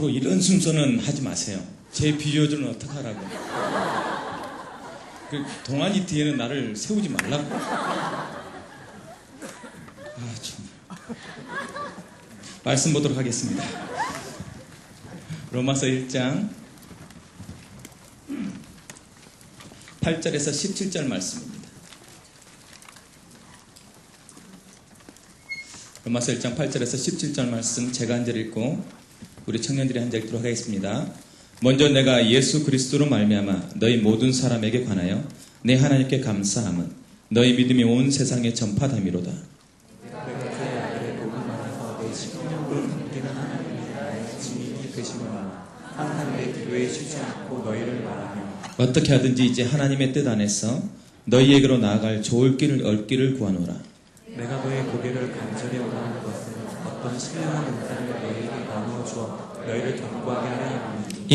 앞으로 이런 순서는 하지 마세요. 제 비주얼은 어떡하라고. 그 동안이 뒤에는 나를 세우지 말라고. 참. 말씀 보도록 하겠습니다. 로마서 1장 8절에서 17절 말씀입니다. 로마서 1장 8절에서 17절 말씀 제가 한 절 읽고 우리 청년들이 한 절 읽도록 하겠습니다. 먼저 내가 예수 그리스도로 말미암아 너희 모든 사람에게 관하여 내 하나님께 감사함은 너희 믿음이 온 세상에 전파됨이로다. 내가 그의 아들의 복음 안에서 내 십년으로 섬기는 하나님이 나의 증인이 되시노라. 항상 내 기도에 쉬지 않고 너희를 말하며 어떻게 하든지 이제 하나님의 뜻 안에서 너희에게로 나아갈 좋을 길을 얻기를 구하노라. 내가 너의 고개를 간절히 원하는 것은 어떤 신령한 은사를 너희에게 나누어 주어 너희를 견고하게 하려 함이니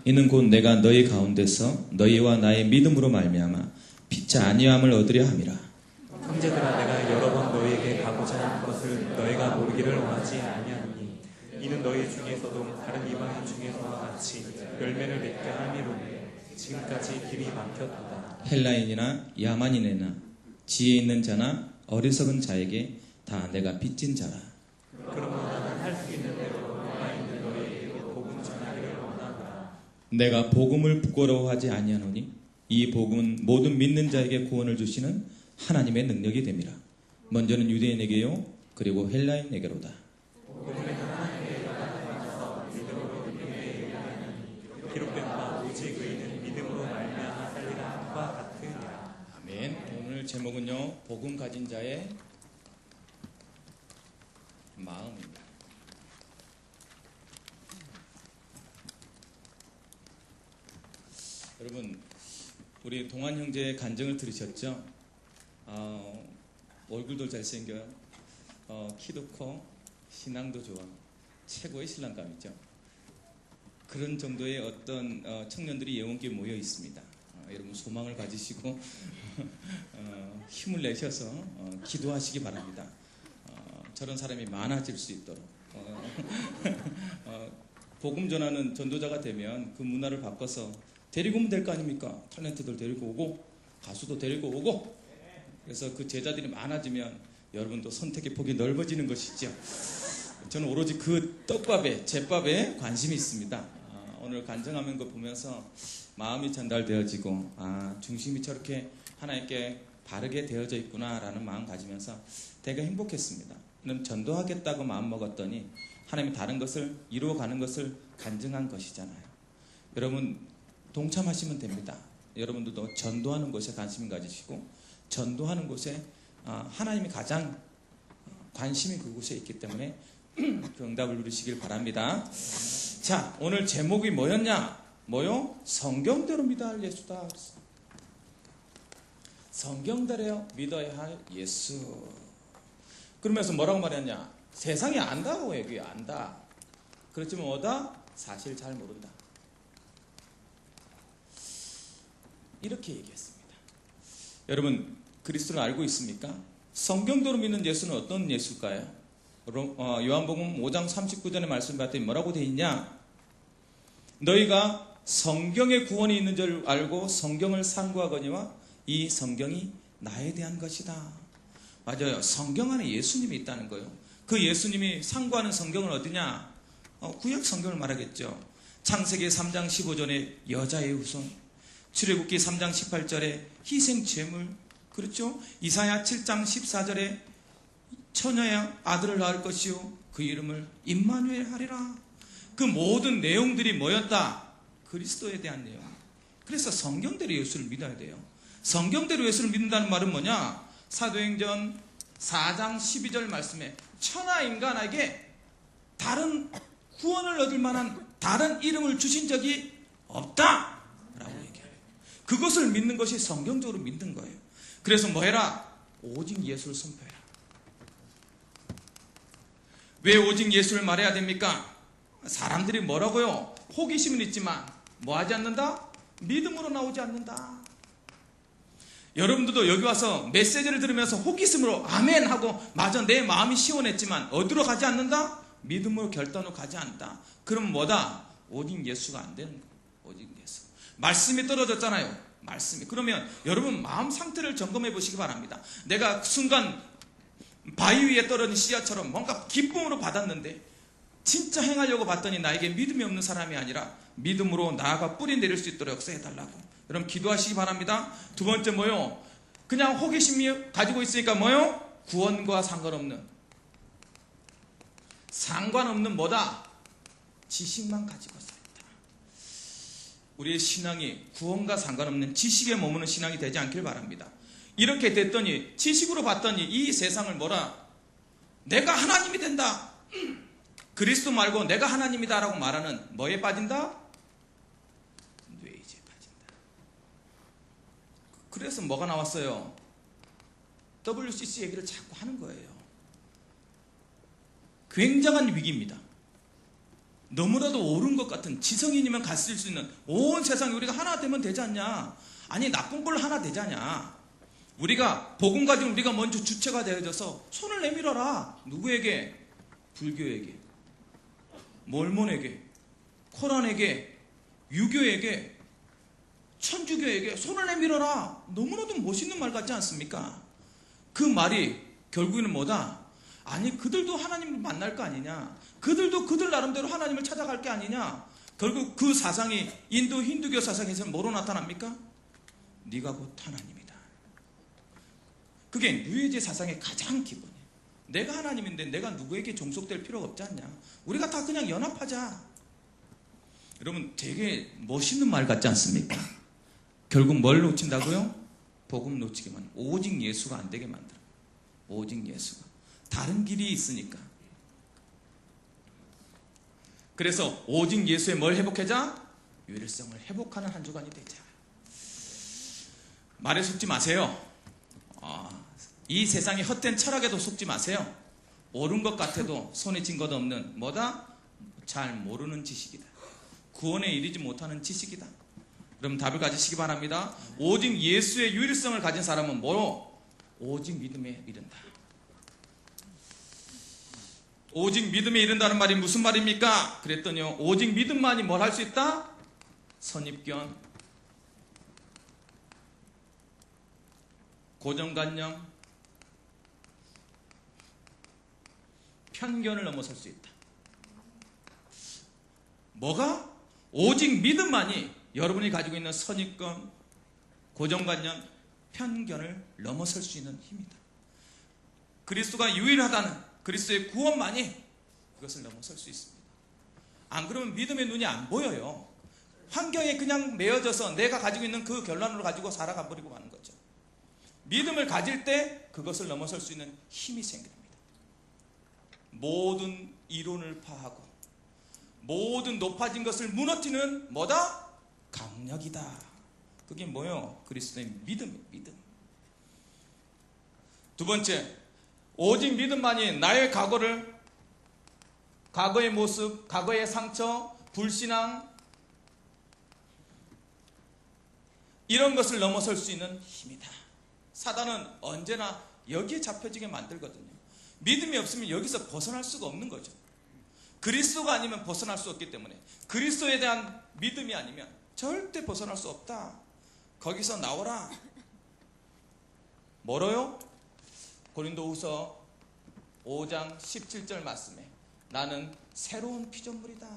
이는 곧 내가 너희 가운데서 너희와 나의 믿음으로 말미암아 피차 아니함을 얻으려 함이라. 형제들아 내가 여러 번 너희에게 가고자 하는 것을 너희가 모르기를 원하지 아니하노니 이는 너희 중에서도 다른 이방인 중에서와 같이 열매를 맺게 함이로니 지금까지 길이 막혔도다. 헬라인이나 야만인이나 지혜 있는 자나 어리석은 자에게 다 내가 빚진 자라. 그러므로 나는 할 수 있는 대로 너가 있는 너희에게 복음 전하기를 원하노라. 내가 복음을 부끄러워하지 아니하노니 이 복음은 모든 믿는 자에게 구원을 주시는 하나님의 능력이 됨이라. 먼저는 유대인에게요 그리고 헬라인에게로다. 복음에는 하나님의 연락을 받아서 믿음으로 믿음에 이르나니 기록된 바 오직 의인은 믿음으로 말미암아 살리라 함과 같으니라. 아멘. 오늘 제목은요 복음 가진 자의 마음입니다. 여러분 우리 동안 형제의 간증을 들으셨죠? 얼굴도 잘생겨요. 키도 커. 신앙도 좋아. 최고의 신랑감이죠. 그런 정도의 어떤 청년들이 예원교에 모여 있습니다. 여러분 소망을 가지시고 힘을 내셔서 기도하시기 바랍니다. 저런 사람이 많아질 수 있도록 복음 전하는 전도자가 되면 그 문화를 바꿔서 데리고 오면 될 거 아닙니까? 탤런트들 데리고 오고 가수도 데리고 오고 그래서 그 제자들이 많아지면 여러분도 선택의 폭이 넓어지는 것이죠. 저는 오로지 그 떡밥에 제밥에 관심이 있습니다. 오늘 간증하는 거 보면서 마음이 전달되어지고 중심이 저렇게 하나님께 바르게 되어져 있구나라는 마음 가지면서 되게 행복했습니다. 그럼 전도하겠다고 마음먹었더니 하나님이 다른 것을 이루어가는 것을 간증한 것이잖아요. 여러분 동참하시면 됩니다. 여러분들도 전도하는 것에 관심 가지시고 전도하는 곳에 하나님이 가장 관심이 그곳에 있기 때문에 그 응답을 누리시길 바랍니다. 자, 오늘 제목이 뭐였냐? 뭐요? 성경대로 믿어야 할 예수다. 성경대로 믿어야 할 예수. 그러면서 뭐라고 말했냐? 세상이 안다고 얘기해. 안다. 그렇지만 뭐다? 사실 잘 모른다. 이렇게 얘기했습니다. 여러분 그리스도를 알고 있습니까? 성경대로 믿는 예수는 어떤 예수일까요? 요한복음 5장 39절의 말씀 봤더니 뭐라고 되어 있냐? 너희가 성경에 구원이 있는 줄 알고 성경을 상고하거니와 이 성경이 나에 대한 것이다. 맞아요. 성경 안에 예수님이 있다는 거예요. 그 예수님이 상고하는 성경은 어디냐? 구약 성경을 말하겠죠. 창세기 3장 15절에 여자의 후손, 출애굽기 3장 18절에 희생 제물, 그렇죠? 이사야 7장 14절에 처녀의 아들을 낳을 것이요 그 이름을 임마누엘 하리라. 그 모든 내용들이 뭐였다? 그리스도에 대한 내용. 그래서 성경대로 예수를 믿어야 돼요. 성경대로 예수를 믿는다는 말은 뭐냐? 사도행전 4장 12절 말씀에 천하 인간에게 다른 구원을 얻을 만한 다른 이름을 주신 적이 없다 라고 얘기해요. 그것을 믿는 것이 성경적으로 믿는 거예요. 그래서 뭐 해라? 오직 예수를 선포해라. 왜 오직 예수를 말해야 됩니까? 사람들이 뭐라고요? 호기심은 있지만 뭐 하지 않는다? 믿음으로 나오지 않는다. 여러분들도 여기 와서 메시지를 들으면서 호기심으로 아멘 하고 맞아 내 마음이 시원했지만 어디로 가지 않는다? 믿음으로 결단으로 가지 않다. 그럼 뭐다? 오직 예수가 안 되는 거예요. 오직 예수. 말씀이 떨어졌잖아요. 말씀이. 그러면 여러분 마음 상태를 점검해 보시기 바랍니다. 내가 순간 바위 위에 떨어진 씨앗처럼 뭔가 기쁨으로 받았는데 진짜 행하려고 봤더니 나에게 믿음이 없는 사람이 아니라 믿음으로 나아가 뿌리 내릴 수 있도록 역사해달라고. 여러분 기도하시기 바랍니다. 두 번째 뭐요? 그냥 호기심이 가지고 있으니까 뭐요? 구원과 상관없는 뭐다? 지식만 가지고 있다. 우리의 신앙이 구원과 상관없는 지식에 머무는 신앙이 되지 않길 바랍니다. 이렇게 됐더니 지식으로 봤더니 이 세상을 뭐라? 내가 하나님이 된다. 그리스도 말고 내가 하나님이다 라고 말하는 뭐에 빠진다? 뇌이지에 빠진다. 그래서 뭐가 나왔어요? WCC 얘기를 자꾸 하는 거예요. 굉장한 위기입니다. 너무나도 옳은 것 같은 지성인이면 갔을 수 있는 온 세상이 우리가 하나 되면 되지 않냐? 아니 나쁜 걸로 하나 되자냐? 우리가 복음 가지고 우리가 먼저 주체가 되어져서 손을 내밀어라. 누구에게? 불교에게, 몰몬에게, 코란에게, 유교에게, 천주교에게 손을 내밀어라. 너무나도 멋있는 말 같지 않습니까? 그 말이 결국에는 뭐다? 아니 그들도 하나님을 만날 거 아니냐? 그들도 그들 나름대로 하나님을 찾아갈 게 아니냐? 결국 그 사상이 인도 힌두교 사상에서는 뭐로 나타납니까? 네가 곧 하나님이다. 그게 누이제 사상의 가장 기본이에요. 내가 하나님인데 내가 누구에게 종속될 필요가 없지 않냐? 우리가 다 그냥 연합하자. 여러분 되게 멋있는 말 같지 않습니까? 결국 뭘 놓친다고요? 복음 놓치기만. 오직 예수가 안 되게 만들어. 오직 예수가. 다른 길이 있으니까. 그래서 오직 예수의 뭘 회복하자? 유일성을 회복하는 한 주간이 되자. 말에 속지 마세요. 이 세상의 헛된 철학에도 속지 마세요. 옳은 것 같아도 손에 쥔 것 없는 뭐다? 잘 모르는 지식이다. 구원에 이르지 못하는 지식이다. 그럼 답을 가지시기 바랍니다. 오직 예수의 유일성을 가진 사람은 뭐로? 오직 믿음에 이른다. 오직 믿음에 이른다는 말이 무슨 말입니까? 그랬더니요, 오직 믿음만이 뭘 할 수 있다? 선입견, 고정관념, 편견을 넘어설 수 있다. 뭐가? 오직 믿음만이 여러분이 가지고 있는 선입견, 고정관념, 편견을 넘어설 수 있는 힘이다. 그리스도가 유일하다는 그리스도의 구원만이 그것을 넘어설 수 있습니다. 안 그러면 믿음의 눈이 안 보여요. 환경에 그냥 매여져서 내가 가지고 있는 그 결론을 가지고 살아가 버리고 마는 거죠. 믿음을 가질 때 그것을 넘어설 수 있는 힘이 생깁니다. 모든 이론을 파하고 모든 높아진 것을 무너뜨리는 뭐다? 강력이다. 그게 뭐요? 그리스도의 믿음. 두 번째, 오직 믿음만이 나의 과거의 모습, 과거의 상처, 불신앙 이런 것을 넘어설 수 있는 힘이다. 사단은 언제나 여기에 잡혀지게 만들거든요. 믿음이 없으면 여기서 벗어날 수가 없는 거죠. 그리스도가 아니면 벗어날 수 없기 때문에 그리스도에 대한 믿음이 아니면 절대 벗어날 수 없다. 거기서 나오라. 뭐로요? 고린도후서 5장 17절 말씀에 나는 새로운 피조물이다.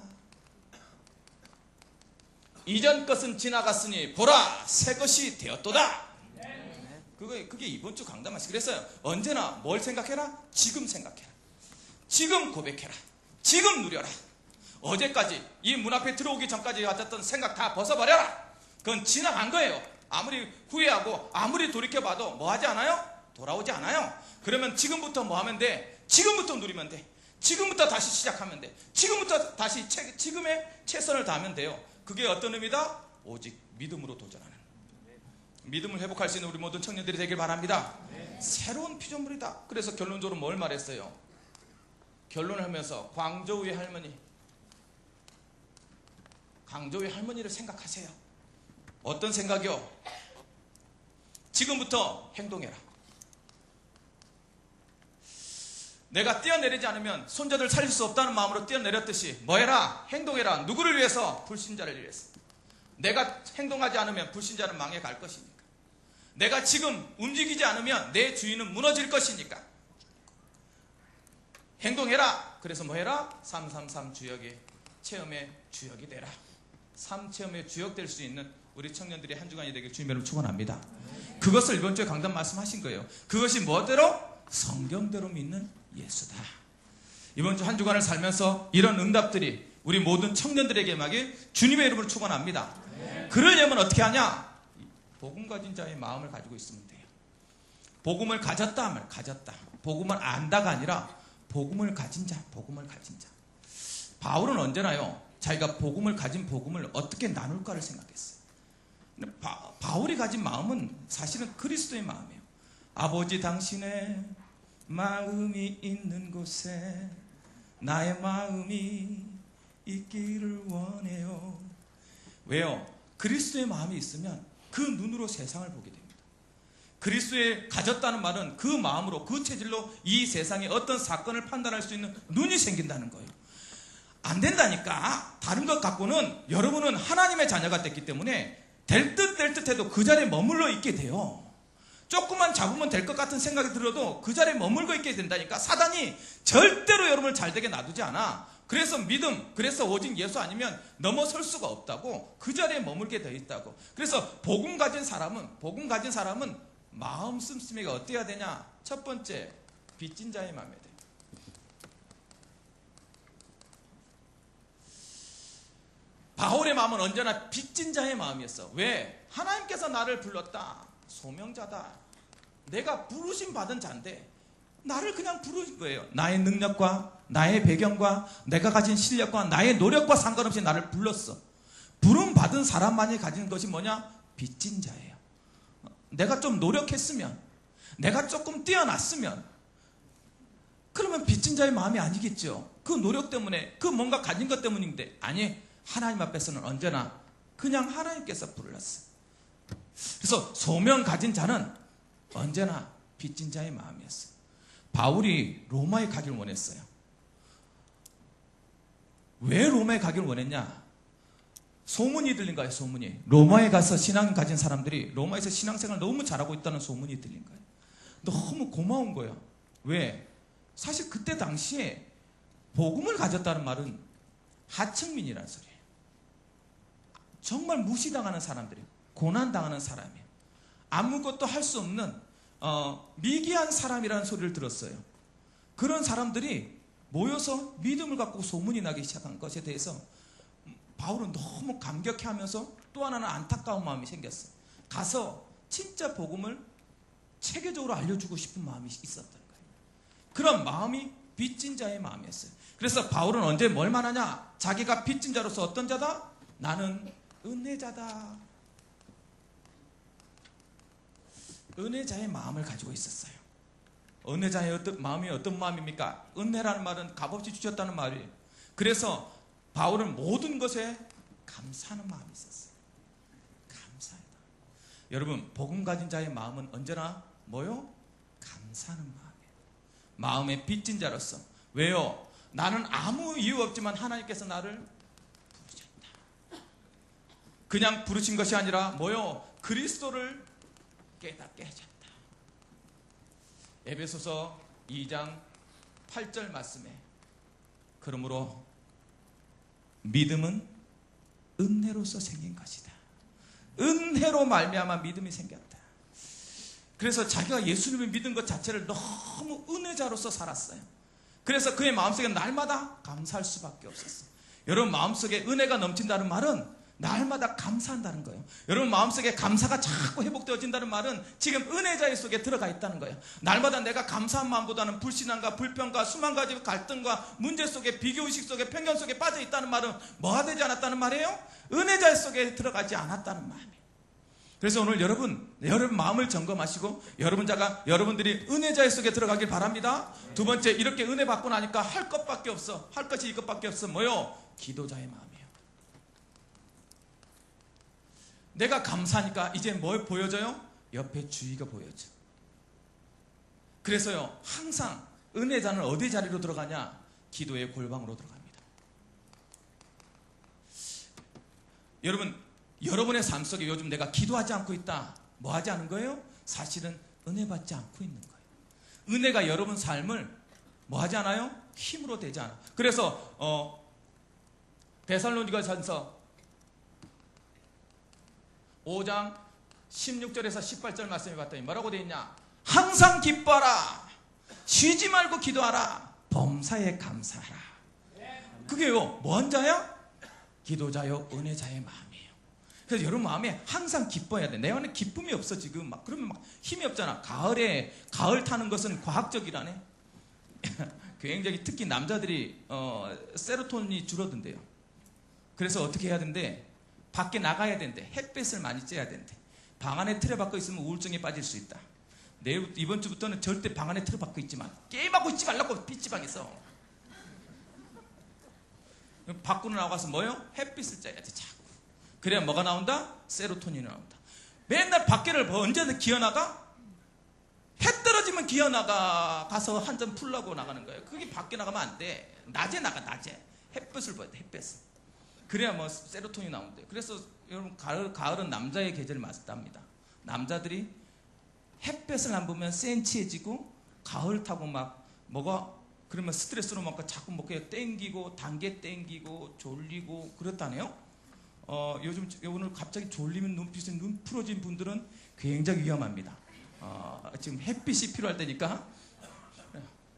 이전 것은 지나갔으니 보라 새 것이 되었도다. 그게 이번 주 강단 말씀. 그래서 언제나 뭘 생각해라? 지금 생각해라. 지금 고백해라. 지금 누려라. 어제까지 이 문 앞에 들어오기 전까지 가졌던 생각 다 벗어버려라. 그건 지나간 거예요. 아무리 후회하고 아무리 돌이켜봐도 뭐 하지 않아요? 돌아오지 않아요. 그러면 지금부터 뭐 하면 돼? 지금부터 누리면 돼. 지금부터 다시 시작하면 돼. 지금부터 다시 지금의 최선을 다하면 돼요. 그게 어떤 의미다? 오직 믿음으로 도전하는. 믿음을 회복할 수 있는 우리 모든 청년들이 되길 바랍니다. 새로운 피조물이다. 그래서 결론적으로 뭘 말했어요? 결론을 하면서 광저우의 할머니를 생각하세요. 어떤 생각이요? 지금부터 행동해라. 내가 뛰어내리지 않으면 손자들 살릴 수 없다는 마음으로 뛰어내렸듯이 뭐해라? 행동해라. 누구를 위해서? 불신자를 위해서. 내가 행동하지 않으면 불신자는 망해 갈 것이니까. 내가 지금 움직이지 않으면 내 주인은 무너질 것이니까. 행동해라. 그래서 뭐해라? 333 주역의 체험의 주역이 되라. 3체험의 주역 될 수 있는 우리 청년들이 한 주간이 되길 주님 여러분 축원합니다. 그것을 이번 주에 강단 말씀하신 거예요. 그것이 뭐대로? 성경대로 믿는 예수다. 이번 주 한 주간을 살면서 이런 응답들이 우리 모든 청년들에게 임하길 주님의 이름으로 축원합니다. 그러려면 어떻게 하냐? 복음 가진 자의 마음을 가지고 있으면 돼요. 복음을 가졌다 하면 가졌다. 복음을 안다가 아니라 복음을 가진 자, 복음을 가진 자. 바울은 언제나요? 자기가 복음을 가진 복음을 어떻게 나눌까를 생각했어요. 근데 바울이 가진 마음은 사실은 그리스도의 마음이에요. 아버지 당신의 마음이 있는 곳에 나의 마음이 있기를 원해요. 왜요? 그리스도의 마음이 있으면 그 눈으로 세상을 보게 됩니다. 그리스도에 가졌다는 말은 그 마음으로, 그 체질로 이 세상의 어떤 사건을 판단할 수 있는 눈이 생긴다는 거예요. 안 된다니까. 다른 것 갖고는 여러분은 하나님의 자녀가 됐기 때문에 될 듯 해도 그 자리에 머물러 있게 돼요. 조금만 잡으면 될 것 같은 생각이 들어도 그 자리에 머물고 있게 된다니까. 사단이 절대로 여러분을 잘되게 놔두지 않아. 그래서 믿음, 그래서 오직 예수 아니면 넘어설 수가 없다고. 그 자리에 머물게 되어 있다고. 그래서 복음 가진 사람은 마음 씀씀이가 어때야 되냐? 첫 번째, 빚진 자의 마음이 돼. 바울의 마음은 언제나 빚진 자의 마음이었어. 왜? 하나님께서 나를 불렀다. 소명자다. 내가 부르심 받은 자인데 나를 그냥 부르신 거예요. 나의 능력과 나의 배경과 내가 가진 실력과 나의 노력과 상관없이 나를 불렀어. 부름 받은 사람만이 가진 것이 뭐냐? 빚진 자예요. 내가 좀 노력했으면, 내가 조금 뛰어났으면, 그러면 빚진 자의 마음이 아니겠죠. 그 노력 때문에, 그 뭔가 가진 것 때문인데, 아니, 하나님 앞에서는 언제나 그냥 하나님께서 불렀어. 그래서 소명 가진 자는 언제나 빚진 자의 마음이었어요. 바울이 로마에 가길 원했어요. 왜 로마에 가길 원했냐? 소문이 들린 거예요. 소문이. 로마에 가서 신앙 가진 사람들이 로마에서 신앙생활 너무 잘하고 있다는 소문이 들린 거예요. 너무 고마운 거예요. 왜? 사실 그때 당시에 복음을 가졌다는 말은 하층민이라는 소리예요. 정말 무시당하는 사람들이에요. 고난당하는 사람이에요. 아무것도 할 수 없는 미개한 사람이라는 소리를 들었어요. 그런 사람들이 모여서 믿음을 갖고 소문이 나기 시작한 것에 대해서 바울은 너무 감격해하면서 또 하나는 안타까운 마음이 생겼어요. 가서 진짜 복음을 체계적으로 알려주고 싶은 마음이 있었던 거예요. 그런 마음이 빚진 자의 마음이었어요. 그래서 바울은 언제 뭘 말하냐? 자기가 빚진 자로서 어떤 자다? 나는 은혜자다. 은혜자의 마음을 가지고 있었어요. 은혜자의 마음이 어떤 마음입니까? 은혜라는 말은 값없이 주셨다는 말이에요. 그래서 바울은 모든 것에 감사하는 마음이 있었어요. 감사하다. 여러분, 복음 가진 자의 마음은 언제나 뭐요? 감사하는 마음이에요. 마음의 빚진 자로서. 왜요? 나는 아무 이유 없지만 하나님께서 나를 부르셨다. 그냥 부르신 것이 아니라 뭐요? 그리스도를 깨닫게 하셨다. 에베소서 2장 8절 말씀에 그러므로 믿음은 은혜로서 생긴 것이다. 은혜로 말미암아 믿음이 생겼다. 그래서 자기가 예수님을 믿은 것 자체를 너무 은혜자로서 살았어요. 그래서 그의 마음속에 날마다 감사할 수밖에 없었어요. 여러분 마음속에 은혜가 넘친다는 말은 날마다 감사한다는 거예요. 여러분 마음속에 감사가 자꾸 회복되어진다는 말은 지금 은혜자의 속에 들어가 있다는 거예요. 날마다 내가 감사한 마음보다는 불신앙과 불평과 수만 가지 갈등과 문제 속에 비교의식 속에 편견 속에 빠져 있다는 말은 뭐가 되지 않았다는 말이에요? 은혜자 속에 들어가지 않았다는 말이에요. 그래서 오늘 여러분 마음을 점검하시고 여러분들이 은혜자의 속에 들어가길 바랍니다. 두 번째, 이렇게 은혜 받고 나니까 할 것밖에 없어. 할 것이 이것밖에 없어. 뭐요? 기도자의 마음이에요. 내가 감사하니까 이제 뭘 보여져요? 옆에 주의가 보여져. 그래서요, 항상 은혜자는 어디 자리로 들어가냐? 기도의 골방으로 들어갑니다. 여러분, 여러분의 삶 속에 요즘 내가 기도하지 않고 있다. 뭐 하지 않은 거예요? 사실은 은혜 받지 않고 있는 거예요. 은혜가 여러분 삶을 뭐 하지 않아요? 힘으로 되지 않아. 그래서 데살로니가전서 5장 16절에서 18절 말씀해 봤더니 뭐라고 되어 있냐? 항상 기뻐하라. 쉬지 말고 기도하라. 범사에 감사하라. 그게요, 뭔 자야? 기도자요, 은혜자의 마음이에요. 그래서 여러분 마음에 항상 기뻐해야 돼. 내 안에 기쁨이 없어 지금. 막 그러면 막 힘이 없잖아. 가을 타는 것은 과학적이라네. 굉장히 특히 남자들이 세로토닌이 줄어든대요. 그래서 어떻게 해야 된대? 밖에 나가야 된대. 햇빛을 많이 쬐야 된대. 방 안에 틀에 박혀 있으면 우울증에 빠질 수 있다. 이번 주부터는 절대 방 안에 틀에 박혀 있지 마. 게임하고 있지 말라고. PC방에서 밖으로 나가서 뭐요? 햇빛을 쬐야 돼. 자꾸. 그래야 뭐가 나온다? 세로토닌이 나온다. 맨날 밖에를 언제든 기어나가? 해 떨어지면 기어나가. 가서 한 잔 풀라고 나가는 거예요. 그게 밖에 나가면 안 돼. 낮에 나가. 낮에 햇빛을 봐야 돼. 햇빛을. 그래야 뭐 세로토닌이 나온대. 그래서 여러분 가을은 남자의 계절이 맞답니다. 남자들이 햇볕을 안 보면 센치해지고 가을 타고 막 뭐가 그러면 스트레스로 막 자꾸 먹게 땡기고 단계 땡기고 졸리고 그렇다네요. 요즘 오늘 갑자기 졸리면 눈 풀어진 분들은 굉장히 위험합니다. 지금 햇빛이 필요할 때니까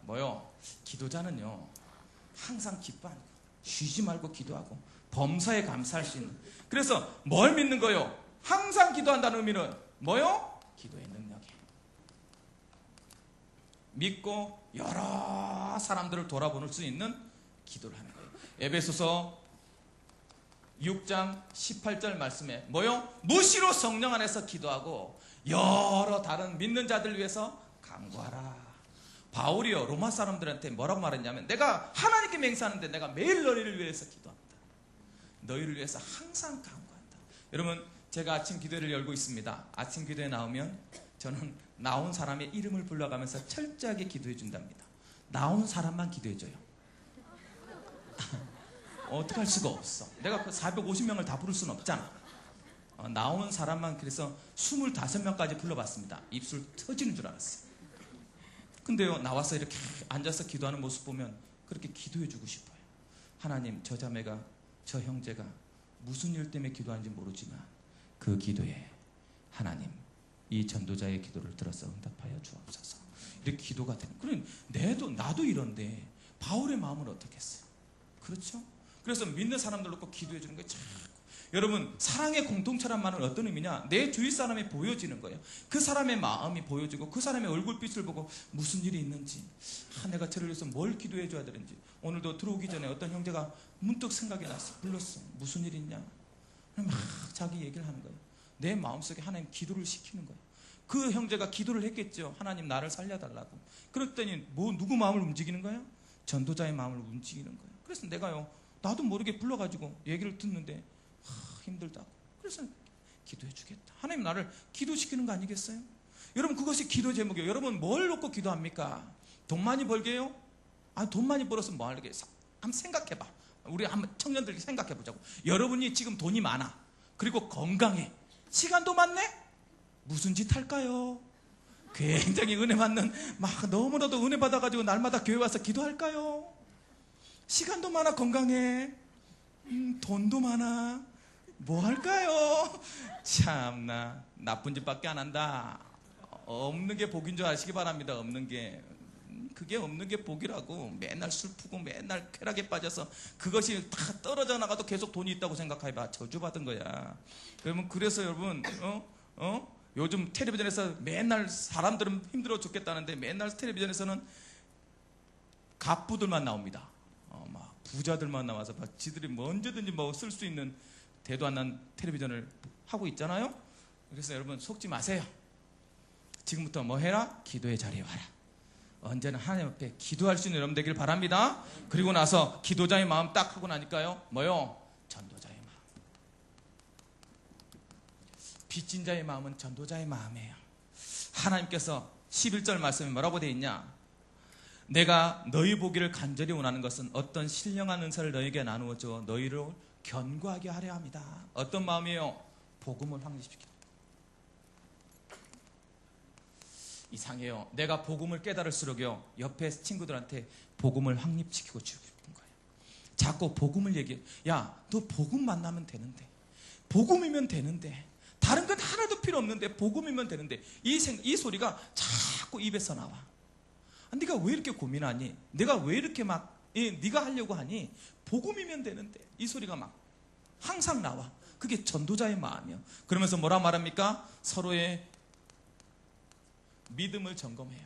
뭐요? 기도자는요 항상 기뻐하는 거. 쉬지 말고 기도하고 범사에 감사할 수 있는. 그래서 뭘 믿는 거요? 항상 기도한다는 의미는 뭐요? 기도의 능력에 믿고 여러 사람들을 돌아볼 수 있는 기도를 하는 거예요. 에베소서 6장 18절 말씀에 뭐요? 무시로 성령 안에서 기도하고 여러 다른 믿는 자들 위해서 간구하라. 바울이요 로마 사람들한테 뭐라고 말했냐면 내가 하나님께 맹세하는데 내가 매일 너희를 위해서 기도합니다. 너희를 위해서 항상 간구한다. 여러분 제가 아침 기도회를 열고 있습니다. 아침 기도에 나오면 저는 나온 사람의 이름을 불러가면서 철저하게 기도해 준답니다. 나온 사람만 기도해 줘요. 어떻게 할 수가 없어. 내가 그 450명을 다 부를 수는 없잖아. 나온 사람만. 그래서 25명까지 불러봤습니다. 입술 터지는 줄 알았어요. 근데요 나와서 이렇게 앉아서 기도하는 모습 보면 그렇게 기도해 주고 싶어요. 하나님 저 자매가 저 형제가 무슨 일 때문에 기도하는지 모르지만 그 기도에 하나님 이 전도자의 기도를 들어서 응답하여 주옵소서. 이렇게 기도가 되는. 그럼 나도 이런데 바울의 마음은 어떻겠어요? 그렇죠? 그래서 믿는 사람들 놓고 기도해 주는 거예요. 여러분 사랑의 공통체란 말은 어떤 의미냐? 내 주위 사람이 보여지는 거예요. 그 사람의 마음이 보여지고 그 사람의 얼굴빛을 보고 무슨 일이 있는지, 내가 저를 위해서 뭘 기도해 줘야 되는지. 오늘도 들어오기 전에 어떤 형제가 문득 생각이 났어. 불렀어. 무슨 일 있냐? 막 자기 얘기를 하는 거예요. 내 마음속에 하나님 기도를 시키는 거예요. 그 형제가 기도를 했겠죠. 하나님 나를 살려달라고. 그랬더니 누구 마음을 움직이는 거예요? 전도자의 마음을 움직이는 거예요. 그래서 내가요 나도 모르게 불러가지고 얘기를 듣는데 힘들다고. 그래서 기도해 주겠다. 하나님 나를 기도시키는 거 아니겠어요? 여러분 그것이 기도 제목이에요. 여러분 뭘 놓고 기도합니까? 돈 많이 벌게요? 돈 많이 벌어서 뭐 하려고. 한번 생각해봐. 우리 한번 청년들 생각해보자고. 여러분이 지금 돈이 많아. 그리고 건강해. 시간도 많네? 무슨 짓 할까요? 굉장히 은혜 받는, 막 너무나도 은혜 받아가지고 날마다 교회 와서 기도할까요? 시간도 많아, 건강해. 돈도 많아. 뭐 할까요? 참나 나쁜 짓밖에 안 한다. 없는 게 복인 줄 아시기 바랍니다. 없는 게. 그게 없는 게 복이라고. 맨날 슬프고 맨날 쾌락에 빠져서 그것이 다 떨어져 나가도 계속 돈이 있다고 생각해봐. 저주받은 거야. 그러면 그래서 여러분 요즘 텔레비전에서 맨날 사람들은 힘들어 죽겠다는데 맨날 텔레비전에서는 갑부들만 나옵니다. 막 부자들만 나와서 막 지들이 뭐 언제든지 뭐 쓸 수 있는 대도 안 난 텔레비전을 하고 있잖아요. 그래서 여러분 속지 마세요. 지금부터 뭐 해라? 기도의 자리에 와라. 언제나 하나님 앞에 기도할 수 있는 여러분 되길 바랍니다. 그리고 나서 기도자의 마음 딱 하고 나니까요 뭐요? 전도자의 마음. 빚진 자의 마음은 전도자의 마음이에요. 하나님께서 11절 말씀에 뭐라고 되어 있냐? 내가 너희 보기를 간절히 원하는 것은 어떤 신령한 은사를 너희에게 나누어 줘 너희를 견고하게 하려 합니다. 어떤 마음이에요? 복음을 확립시키고. 이상해요. 내가 복음을 깨달을수록요 옆에 친구들한테 복음을 확립시키고 주고 싶은 거예요. 자꾸 복음을 얘기해. 야, 너 복음 만나면 되는데, 복음이면 되는데, 다른 건 하나도 필요 없는데 복음이면 되는데, 이 소리가 자꾸 입에서 나와. 네가 왜 이렇게 고민하니? 내가 왜 이렇게 막 네가 하려고 하니? 복음이면 되는데, 이 소리가 막 항상 나와. 그게 전도자의 마음이에요. 그러면서 뭐라 말합니까? 서로의 믿음을 점검해요.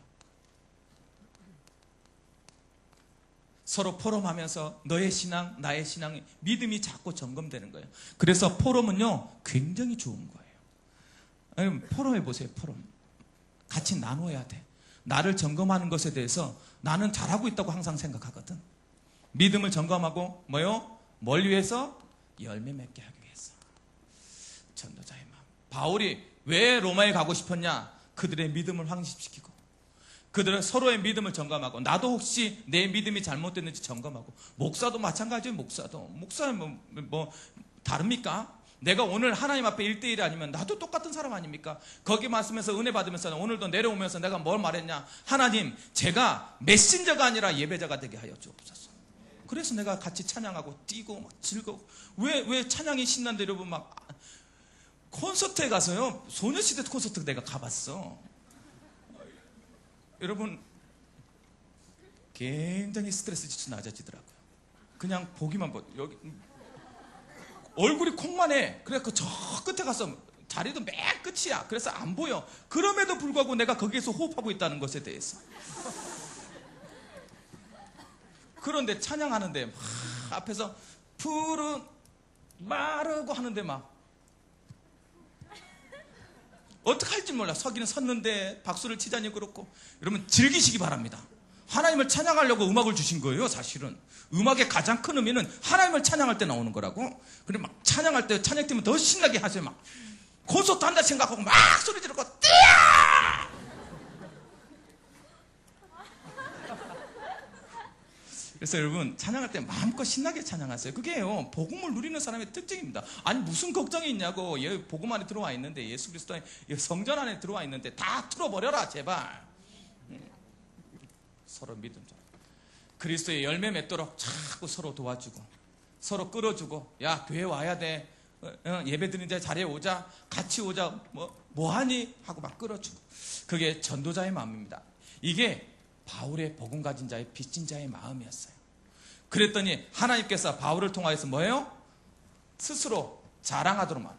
서로 포럼하면서 너의 신앙, 나의 신앙, 믿음이 자꾸 점검되는 거예요. 그래서 포럼은요 굉장히 좋은 거예요. 포럼 해보세요. 포럼 같이 나눠야 돼. 나를 점검하는 것에 대해서 나는 잘하고 있다고 항상 생각하거든. 믿음을 점검하고 뭐요? 뭘 위해서? 열매 맺게 하기 위해서. 전도자의 마음. 바울이 왜 로마에 가고 싶었냐? 그들의 믿음을 확립시키고, 그들은 서로의 믿음을 점검하고, 나도 혹시 내 믿음이 잘못됐는지 점검하고, 목사도 마찬가지예요. 목사는 뭐 다릅니까? 내가 오늘 하나님 앞에 1대1이 아니면 나도 똑같은 사람 아닙니까? 거기 말씀에서 은혜 받으면서 오늘도 내려오면서 내가 뭘 말했냐? 하나님, 제가 메신저가 아니라 예배자가 되게 하여 주옵소서. 그래서 내가 같이 찬양하고 뛰고 막 즐거워. 왜 찬양이 신난데 여러분 막 콘서트에 가서요, 소녀시대 콘서트 내가 가봤어. 여러분 굉장히 스트레스 지수 낮아지더라고요. 그냥 보기만 여기 얼굴이 콩만해. 그래서 저 끝에 가서 자리도 맨 끝이야. 그래서 안 보여. 그럼에도 불구하고 내가 거기에서 호흡하고 있다는 것에 대해서. 그런데 찬양하는데 막 앞에서 푸른 마르고 하는데 막 어떡할지 몰라. 서기는 섰는데 박수를 치자니 그렇고. 여러분 즐기시기 바랍니다. 하나님을 찬양하려고 음악을 주신 거예요. 사실은 음악의 가장 큰 의미는 하나님을 찬양할 때 나오는 거라고. 그래 막 찬양할 때 찬양팀은 더 신나게 하세요. 막 콘서트 한다 생각하고 막 소리 지르고 뛰어. 그래서 여러분 찬양할 때 마음껏 신나게 찬양하세요. 그게요 복음을 누리는 사람의 특징입니다. 아니 무슨 걱정이 있냐고. 복음 안에 들어와 있는데, 예수 그리스도의 성전 안에 들어와 있는데 다 틀어버려라 제발. 서로 믿음 좀. 그리스도의 열매 맺도록 자꾸 서로 도와주고 서로 끌어주고, 야 교회 와야 돼. 예배 드리는 데 자리에 오자. 같이 오자. 뭐 하니? 하고 막 끌어주고. 그게 전도자의 마음입니다. 이게 바울의 복음 가진 자의 빚진 자의 마음이었어요. 그랬더니 하나님께서 바울을 통하여서 뭐예요? 스스로 자랑하도록만,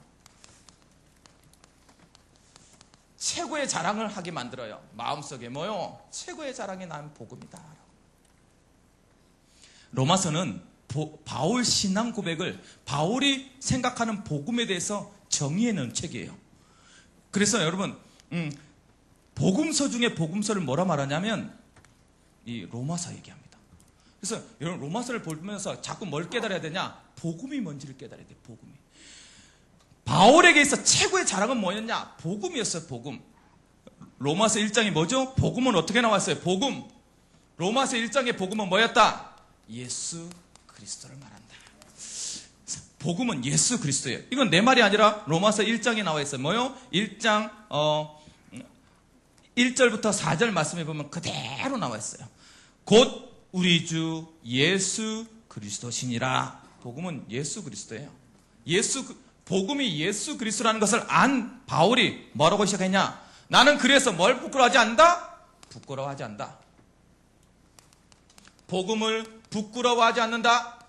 최고의 자랑을 하게 만들어요. 마음속에 뭐요? 최고의 자랑이 난 복음이다. 로마서는 바울 신앙 고백을 바울이 생각하는 복음에 대해서 정의해 놓은 책이에요. 그래서 여러분 복음서 중에 복음서를 뭐라 말하냐면 이 로마서 얘기합니다. 그래서 여러분 로마서를 보면서 자꾸 뭘 깨달아야 되냐? 복음이 뭔지를 깨달아야 돼. 복음이. 바울에게 있어 최고의 자랑은 뭐였냐? 복음이었어요. 복음. 로마서 1장이 뭐죠? 복음은 어떻게 나왔어요? 복음. 로마서 1장의 복음은 뭐였다? 예수 그리스도를 말한다. 복음은 예수 그리스도예요. 이건 내 말이 아니라 로마서 1장에 나와 있어요. 뭐요? 1장 1절부터 4절 말씀해 보면 그대로 나와 있어요. 곧 우리 주 예수 그리스도시니라. 복음은 예수 그리스도예요. 복음이 예수 그리스도라는 것을 안 바울이 뭐라고 시작했냐? 나는 그래서 뭘 부끄러워하지 않는다? 부끄러워하지 않는다. 복음을 부끄러워하지 않는다.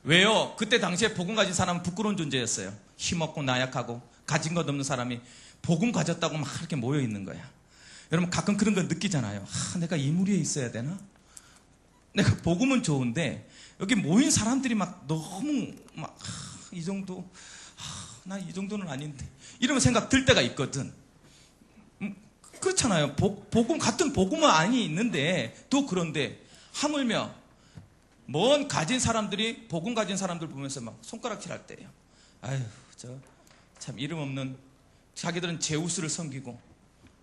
왜요? 그때 당시에 복음 가진 사람은 부끄러운 존재였어요. 힘없고 나약하고 가진 것 없는 사람이 복음 가졌다고 막 이렇게 모여 있는 거야. 여러분 가끔 그런 거 느끼잖아요. 내가 이 무리에 있어야 되나? 내가 복음은 좋은데 여기 모인 사람들이 막 너무 막 이 정도, 나 이 정도는 아닌데 이러면 생각 들 때가 있거든. 그렇잖아요. 복음 같은 복음은 아니 있는데 또 그런데 하물며 뭔 가진 사람들이 복음 가진 사람들 보면서 막 손가락질할 때예요. 아유 저 참 이름 없는, 자기들은 제우스를 섬기고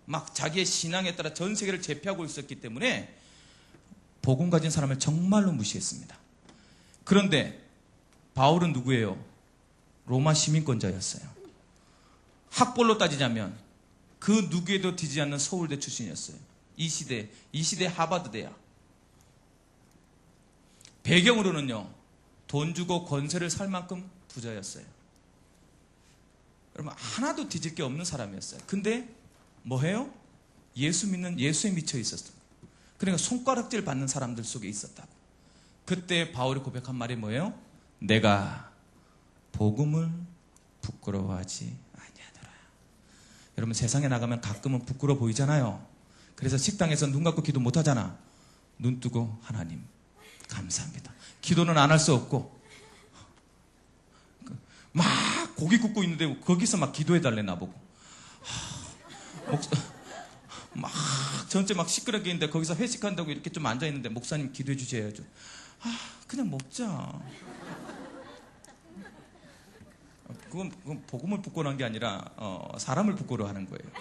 막 자기의 신앙에 따라 전 세계를 제패하고 있었기 때문에 복음 가진 사람을 정말로 무시했습니다. 그런데 바울은 누구예요? 로마 시민권자였어요. 학벌로 따지자면 그 누구에도 뒤지지 않는 서울대 출신이었어요. 이 시대 하버드 대학. 배경으로는요, 돈 주고 권세를 살 만큼 부자였어요. 여러분, 하나도 뒤질 게 없는 사람이었어요. 근데 뭐해요? 예수 믿는 예수에 미쳐 있었어요. 그러니까 손가락질 받는 사람들 속에 있었다고. 그때 바울이 고백한 말이 뭐예요? 내가 복음을 부끄러워하지 아니하더라. 여러분, 세상에 나가면 가끔은 부끄러워 보이잖아요. 그래서 식당에서 눈 감고 기도 못 하잖아. 눈 뜨고 하나님 감사합니다. 기도는 안 할 수 없고 막 고기 굽고 있는데 거기서 막 기도해달래 나보고. 막 전체 막 시끄럽게 있는데 거기서 회식한다고 이렇게 좀 앉아있는데 목사님 기도해 주셔야죠. 그냥 먹자. 그건 복음을 부끄러워한 게 아니라 사람을 부끄러워하는 거예요.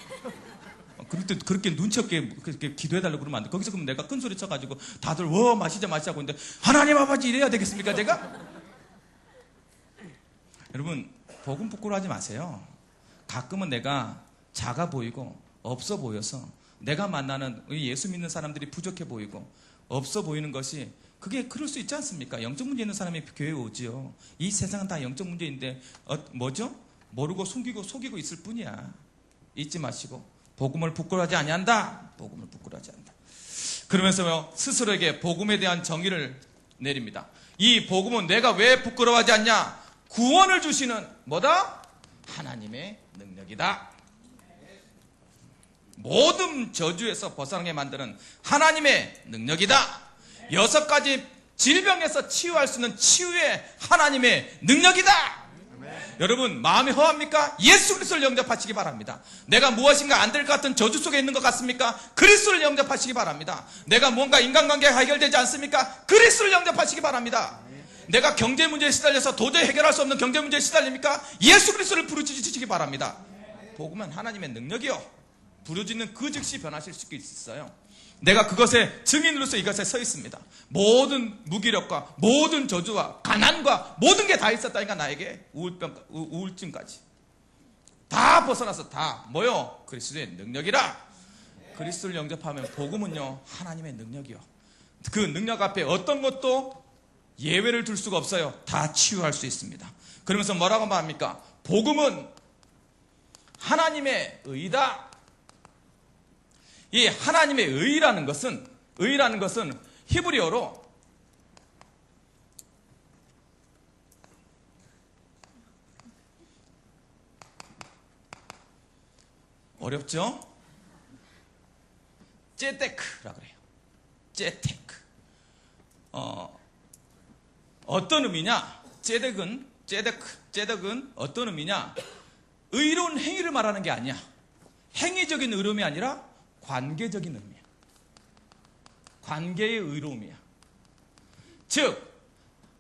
그럴 때 그렇게 눈치 없게 그렇게 기도해달라고 그러면 안 돼. 거기서 그럼 내가 큰 소리 쳐가지고 다들 마시자고 했는데 하나님 아버지 이래야 되겠습니까 제가? 여러분, 복음 부끄러워하지 마세요. 가끔은 내가 작아 보이고 없어 보여서 내가 만나는 예수 믿는 사람들이 부족해 보이고 없어 보이는 것이 그게 그럴 수 있지 않습니까? 영적 문제 있는 사람이 교회에 오지요. 이 세상은 다 영적 문제인데 뭐죠? 모르고 숨기고 속이고 있을 뿐이야. 잊지 마시고 복음을 부끄러워하지 아니한다. 복음을 부끄러워하지 않는다. 그러면서 스스로에게 복음에 대한 정의를 내립니다. 이 복음은 내가 왜 부끄러워하지 않냐? 구원을 주시는 뭐다? 하나님의 능력이다. 모든 저주에서 벗어나게 만드는 하나님의 능력이다. 6가지 질병에서 치유할 수 있는 치유의 하나님의 능력이다. 여러분, 마음이 허합니까? 예수 그리스도를 영접하시기 바랍니다. 내가 무엇인가 안 될 것 같은 저주 속에 있는 것 같습니까? 그리스도를 영접하시기 바랍니다. 내가 뭔가 인간관계가 해결되지 않습니까? 그리스도를 영접하시기 바랍니다. 내가 경제 문제에 시달려서 도저히 해결할 수 없는 경제 문제에 시달립니까? 예수 그리스도를 부르짖으시기 바랍니다. 복음은 하나님의 능력이요. 부르짖는 그 즉시 변하실 수 있어요. 내가 그것의 증인으로서 이것에 서 있습니다. 모든 무기력과 모든 저주와 가난과 모든 게 다 있었다니까. 나에게 우울증까지 다 벗어나서 다 뭐요? 그리스도의 능력이라. 그리스도를 영접하면 복음은요, 하나님의 능력이요. 그 능력 앞에 어떤 것도 예외를 둘 수가 없어요. 다 치유할 수 있습니다. 그러면서 뭐라고 말합니까? 복음은 하나님의 의다. 이 하나님의 의라는 것은 히브리어로 어렵죠? 제테크라고 그래요. 제테크. 어떤 의미냐? 제덱은 어떤 의미냐? 의로운 행위를 말하는 게 아니야. 행위적인 의로움이 아니라 관계적인 의미야. 관계의 의로움이야. 즉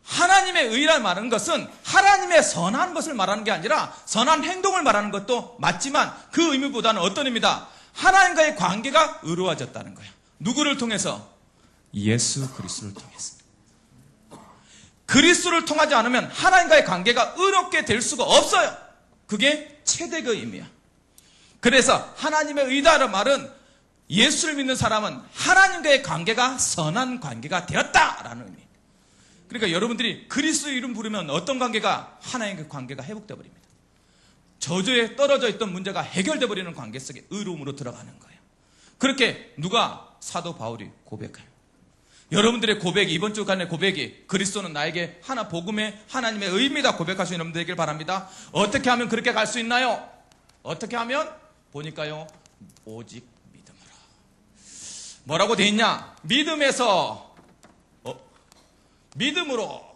하나님의 의란 말하는 것은 하나님의 선한 것을 말하는 게 아니라 선한 행동을 말하는 것도 맞지만 그 의미보다는 어떤 의미다? 하나님과의 관계가 의로워졌다는 거야. 누구를 통해서? 예수 그리스도를 통해서. 그리스도를 통하지 않으면 하나님과의 관계가 의롭게 될 수가 없어요. 그게 최대의 의미야. 그래서 하나님의 의다라는 말은 예수를 믿는 사람은 하나님과의 관계가 선한 관계가 되었다라는 의미. 그러니까 여러분들이 그리스도 이름 부르면 어떤 관계가? 하나님과의 관계가 회복되어 버립니다. 저주에 떨어져 있던 문제가 해결되어 버리는 관계 속에 의로움으로 들어가는 거예요. 그렇게 누가? 사도 바울이 고백해요. 여러분들의 고백이, 이번 주간의 고백이 그리스도는 나에게 복음의 하나님의 의입니다 고백할 수 있는 여러분들 되길 바랍니다. 어떻게 하면 그렇게 갈 수 있나요? 어떻게 하면? 보니까요, 오직 믿음으로. 뭐라고 돼 있냐? 믿음에서 믿음으로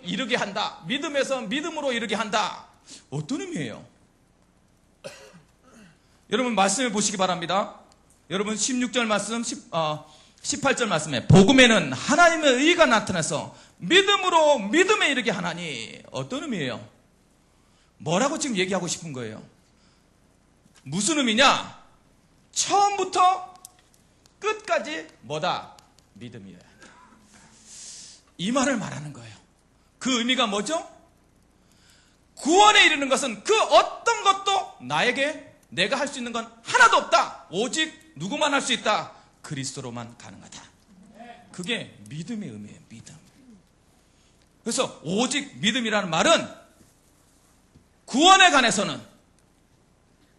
이르게 한다. 믿음에서 믿음으로 이르게 한다. 어떤 의미예요? 여러분 말씀을 보시기 바랍니다. 여러분 16절 말씀, 18절 말씀에 복음에는 하나님의 의가 나타나서 믿음으로 믿음에 이르게 하나니. 어떤 의미예요? 뭐라고 지금 얘기하고 싶은 거예요? 무슨 의미냐? 처음부터 끝까지 뭐다? 믿음이에요. 이 말을 말하는 거예요. 그 의미가 뭐죠? 구원에 이르는 것은 그 어떤 것도 나에게 내가 할 수 있는 건 하나도 없다. 오직 누구만 할 수 있다. 그리스도로만 가능하다. 그게 믿음의 의미예요. 믿음. 그래서 오직 믿음이라는 말은 구원에 관해서는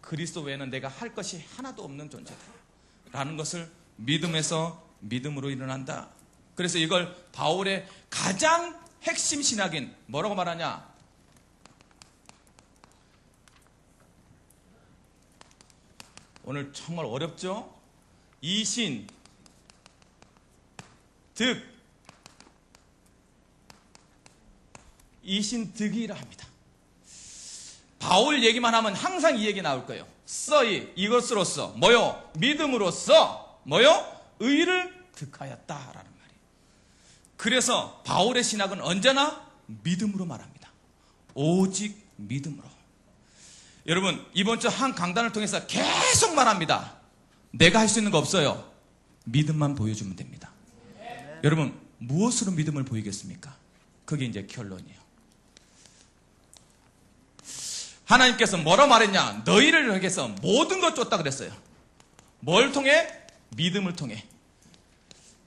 그리스도 외에는 내가 할 것이 하나도 없는 존재다 라는 것을 믿음에서 믿음으로 일어난다. 그래서 이걸 바울의 가장 핵심 신학인 뭐라고 말하냐? 오늘 정말 어렵죠? 이신, 득, 이신득이라 합니다. 바울 얘기만 하면 항상 이 얘기 나올 거예요. 써이 이것으로써 뭐요? 믿음으로써 뭐요? 의를 득하였다라는 말이에요. 그래서 바울의 신학은 언제나 믿음으로 말합니다. 오직 믿음으로. 여러분 이번 주 한 강단을 통해서 계속 말합니다. 내가 할 수 있는 거 없어요. 믿음만 보여주면 됩니다. 여러분 무엇으로 믿음을 보이겠습니까? 그게 이제 결론이에요. 하나님께서 뭐라 말했냐? 너희를 위해서 모든 걸 줬다 그랬어요. 뭘 통해? 믿음을 통해.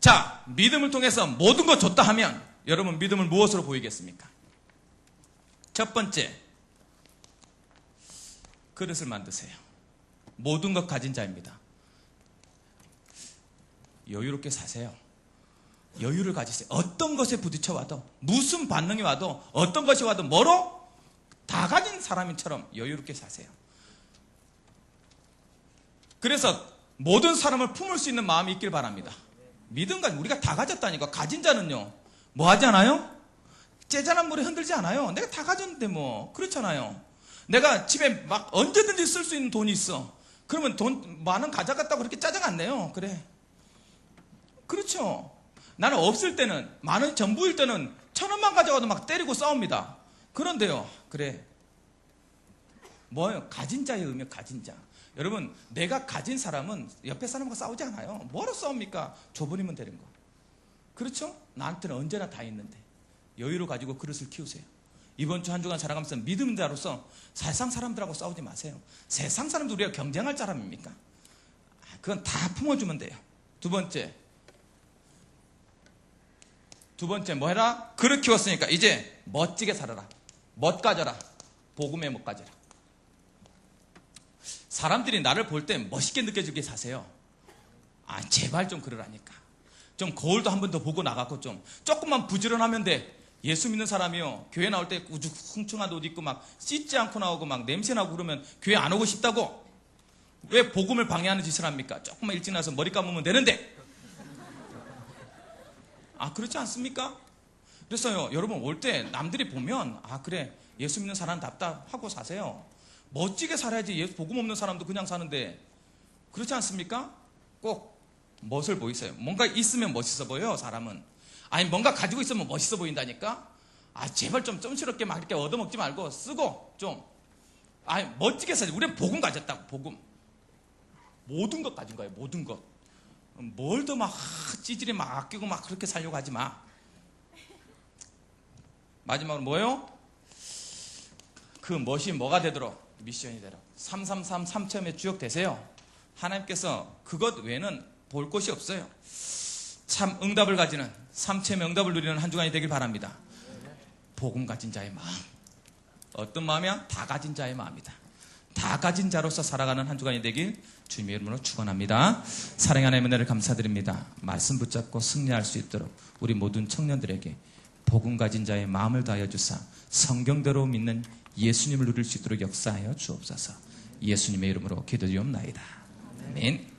자, 믿음을 통해서 모든 걸 줬다 하면 여러분 믿음을 무엇으로 보이겠습니까? 첫 번째, 그릇을 만드세요. 모든 것 가진 자입니다. 여유롭게 사세요. 여유를 가지세요. 어떤 것에 부딪혀 와도, 무슨 반응이 와도, 어떤 것이 와도 뭐로? 다 가진 사람처럼 여유롭게 사세요. 그래서 모든 사람을 품을 수 있는 마음이 있길 바랍니다. 믿음과 우리가 다 가졌다니까. 가진 자는요 뭐 하지 않아요? 째잔한 물에 흔들지 않아요. 내가 다 가졌는데 뭐 그렇잖아요. 내가 집에 막 언제든지 쓸 수 있는 돈이 있어. 그러면 돈 많은 가져갔다고 그렇게 짜증 안 내요. 그래, 그렇죠. 나는 없을 때는, 많은 전부일 때는 1,000원만 가져가도 막 때리고 싸웁니다. 그런데요, 그래, 뭐예요? 가진 자의 의미. 가진 자. 여러분 내가 가진 사람은 옆에 사람과 싸우지 않아요. 뭐로 싸웁니까? 줘버리면 되는 거. 그렇죠? 나한테는 언제나 다 있는데 여유로 가지고 그릇을 키우세요. 이번 주 한 주간 살아가면서 믿음인 자로서 세상 사람들하고 싸우지 마세요. 세상 사람들 우리가 경쟁할 사람입니까? 그건 다 품어주면 돼요. 두 번째 뭐 해라? 그릇 키웠으니까 이제 멋지게 살아라. 멋 가져라. 복음의 멋 가져라. 사람들이 나를 볼 때 멋있게 느껴지게 사세요. 아, 제발 좀 그러라니까. 좀 거울도 한 번 더 보고 나가고 좀 조금만 부지런하면 돼. 예수 믿는 사람이요, 교회 나올 때 우주 흉층한 옷 입고 막 씻지 않고 나오고 막 냄새 나고 그러면 교회 안 오고 싶다고? 왜 복음을 방해하는 짓을 합니까? 조금만 일찍 나서 머리 감으면 되는데. 아, 그렇지 않습니까? 그래서요, 여러분 올 때 남들이 보면 아, 그래, 예수 믿는 사람답다 하고 사세요. 멋지게 살아야지. 예수 복음 없는 사람도 그냥 사는데. 그렇지 않습니까? 꼭 멋을 보이세요. 뭔가 있으면 멋있어 보여요, 사람은. 아니, 뭔가 가지고 있으면 멋있어 보인다니까? 아, 제발 좀 쫌스럽게 막 이렇게 얻어먹지 말고 쓰고 좀, 아니, 멋지게 살지. 우리는 복음 가졌다고, 복음. 모든 것 가진 거예요, 모든 것. 뭘 더 막 찌질이 막 아끼고 막 그렇게 살려고 하지 마. 마지막으로 뭐예요? 그 멋이 뭐가 되도록? 미션이 되도록. 333 3체험의 주역 되세요. 하나님께서 그것 외에는 볼 곳이 없어요. 참 응답을 가지는, 3체험의 응답을 누리는 한 주간이 되길 바랍니다. 복음 가진 자의 마음. 어떤 마음이야? 다 가진 자의 마음이다. 다 가진 자로서 살아가는 한 주간이 되길 주님의 이름으로 축원합니다. 사랑의 하나님의 은혜를 감사드립니다. 말씀 붙잡고 승리할 수 있도록 우리 모든 청년들에게 복음 가진 자의 마음을 다하여 주사 성경대로 믿는 예수님을 누릴 수 있도록 역사하여 주옵소서. 예수님의 이름으로 기도드리옵나이다. 아멘.